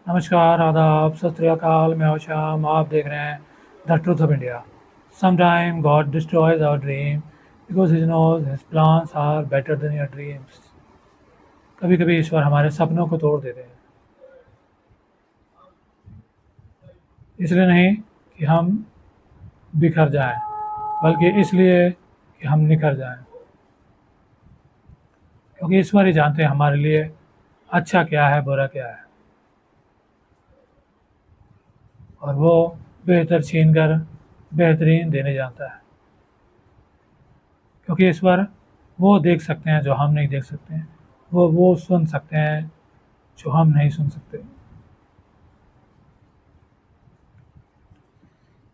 नमस्कार, आदाब, सत श्री अकाल, मैं हूं श्याम। आप देख रहे हैं the truth of India. Sometime god destroys our dream because he knows his plans are better than your dreams. कभी कभी ईश्वर हमारे सपनों को तोड़ देते हैं, इसलिए नहीं कि हम बिखर जाएं, बल्कि इसलिए कि हम निखर जाएं। क्योंकि ईश्वर ही जानते हैं हमारे लिए अच्छा क्या है, बुरा क्या है, और वो बेहतर छीन कर बेहतरीन देने जानता है। क्योंकि ईश्वर वो देख सकते हैं जो हम नहीं देख सकते हैं, वो सुन सकते हैं जो हम नहीं सुन सकते।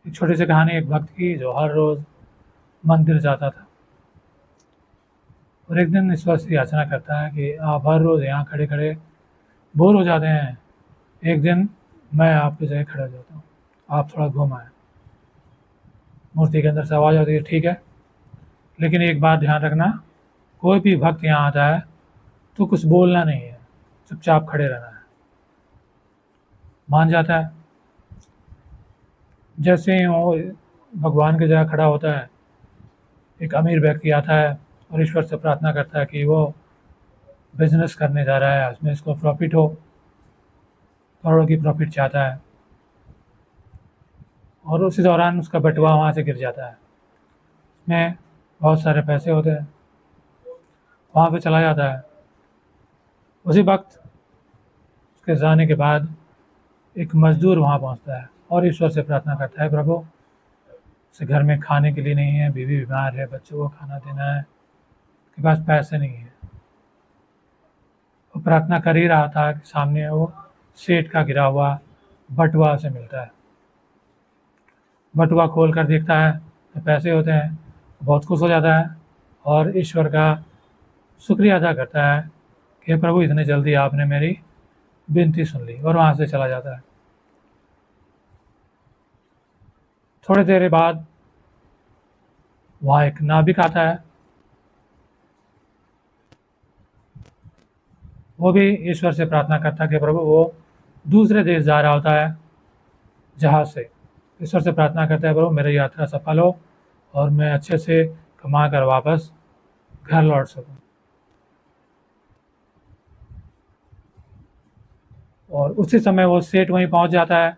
एक छोटी सी कहानी एक भक्त की जो हर रोज मंदिर जाता था, और एक दिन ईश्वर से याचना करता है कि आप हर रोज यहाँ खड़े खड़े बोर हो जाते हैं, एक दिन मैं आपकी जगह खड़ा हो जाता हूँ, आप थोड़ा घूम आए। मूर्ति के अंदर से आवाज़ आती है, ठीक है, लेकिन एक बात ध्यान रखना, कोई भी भक्त यहाँ आता है तो कुछ बोलना नहीं है, चुपचाप खड़े रहना है। मान जाता है। जैसे ही वो भगवान की जगह खड़ा होता है, एक अमीर व्यक्ति आता है और ईश्वर से प्रार्थना करता है कि वो बिजनेस करने जा रहा है, उसमें इसको प्रॉफिट हो, करोड़ों की प्रॉफिट चाहता है, और उसी दौरान उसका बटुआ वहाँ से गिर जाता है। उसमें बहुत सारे पैसे होते हैं, वहाँ पे चला जाता है। उसी वक्त उसके जाने के बाद एक मजदूर वहाँ पहुँचता है और ईश्वर से प्रार्थना करता है, प्रभु उसे घर में खाने के लिए नहीं है, बीवी बीमार है, बच्चों को खाना देना है, उसके पास पैसे नहीं है। वो प्रार्थना कर ही रहा था कि सामने वो सेठ का गिरा हुआ बटुआ उसे मिलता है। बटुआ खोल कर देखता है तो पैसे होते हैं, बहुत खुश हो जाता है और ईश्वर का शुक्रिया अदा करता है कि प्रभु इतने जल्दी आपने मेरी विनती सुन ली, और वहाँ से चला जाता है। थोड़ी देर बाद वहाँ एक नाविक आता है, वो भी ईश्वर से प्रार्थना करता है कि प्रभु वो दूसरे देश जा रहा होता है जहाज से। ईश्वर से प्रार्थना करता है, प्रभु मेरी यात्रा सफल हो और मैं अच्छे से कमा कर वापस घर लौट सकूं। और उसी समय वो सेठ वहीं पहुंच जाता है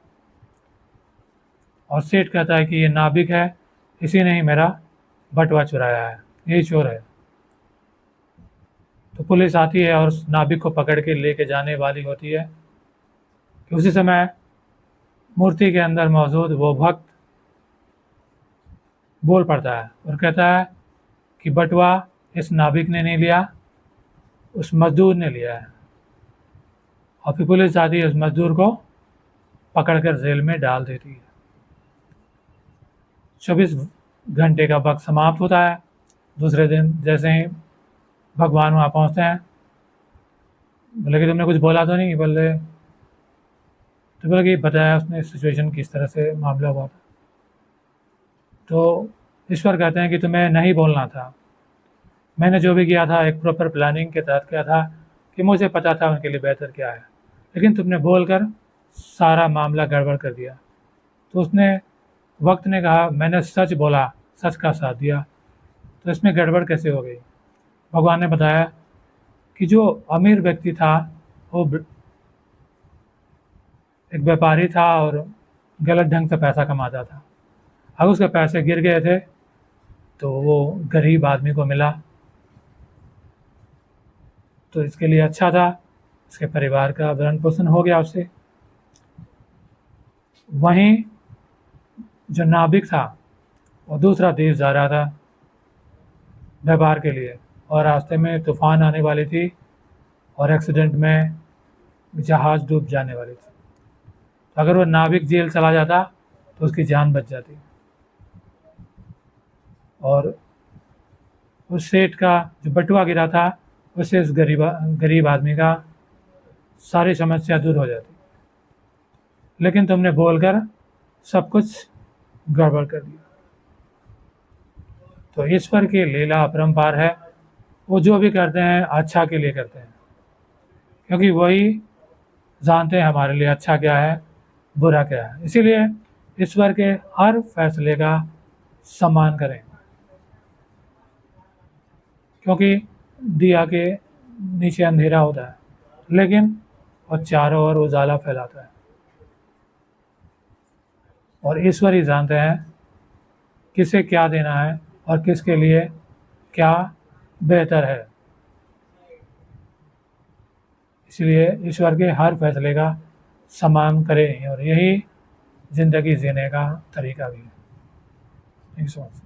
और सेठ कहता है कि ये नाविक है, इसी ने ही मेरा बटुआ चुराया है, यही चोर है। तो पुलिस आती है और उस नाविक को पकड़ के लेके जाने वाली होती है कि उसी समय मूर्ति के अंदर मौजूद वो भक्त बोल पड़ता है और कहता है कि बटुआ इस नाविक ने नहीं लिया, उस मजदूर ने लिया है। और फिर पुलिस आती है, उस मजदूर को पकड़कर जेल में डाल देती है। 24 घंटे का वक्त समाप्त होता है। दूसरे दिन जैसे ही भगवान वहाँ पहुँचते हैं, बोले कि तुमने कुछ बोला तो नहीं, बोले तो बोले कि बताया उसने सिचुएशन किस तरह से मामला हुआ था। तो ईश्वर कहते हैं कि तुम्हें नहीं बोलना था, मैंने जो भी किया था एक प्रॉपर प्लानिंग के तहत किया था कि मुझे पता था उनके लिए बेहतर क्या है, लेकिन तुमने बोलकर सारा मामला गड़बड़ कर दिया। तो उसने वक्त ने कहा मैंने सच बोला, सच का साथ दिया, तो इसमें गड़बड़ कैसे हो गई। भगवान ने बताया कि जो अमीर व्यक्ति था वो एक व्यापारी था और गलत ढंग से पैसा कमाता था। अब उसके पैसे गिर गए थे तो वो गरीब आदमी को मिला, तो इसके लिए अच्छा था, इसके परिवार का भरण पोषण हो गया उससे। वहीं जो नाविक था वो दूसरा देश जा रहा था व्यापार के लिए, और रास्ते में तूफान आने वाली थी और एक्सीडेंट में जहाज़ डूब जाने वाली थी। तो अगर वो नाविक जेल चला जाता तो उसकी जान बच जाती। और उस सेठ का जो बटुआ गिरा था उससे इस गरीब आदमी का सारी समस्या दूर हो जाती, लेकिन तुमने बोलकर सब कुछ गड़बड़ कर दिया। तो ईश्वर की लीला अपरंपार है, वो जो भी करते हैं अच्छा के लिए करते हैं, क्योंकि वही जानते हैं हमारे लिए अच्छा क्या है, बुरा क्या है। इसीलिए ईश्वर के हर फैसले का सम्मान करें, क्योंकि दिया के नीचे अंधेरा होता है, लेकिन और चारों ओर उजाला फैलाता है। और ईश्वर ही जानते हैं किसे क्या देना है और किसके लिए क्या बेहतर है। इसलिए ईश्वर के हर फैसले का सम्मान करें, और यही ज़िंदगी जीने का तरीका भी है। Thank you so much.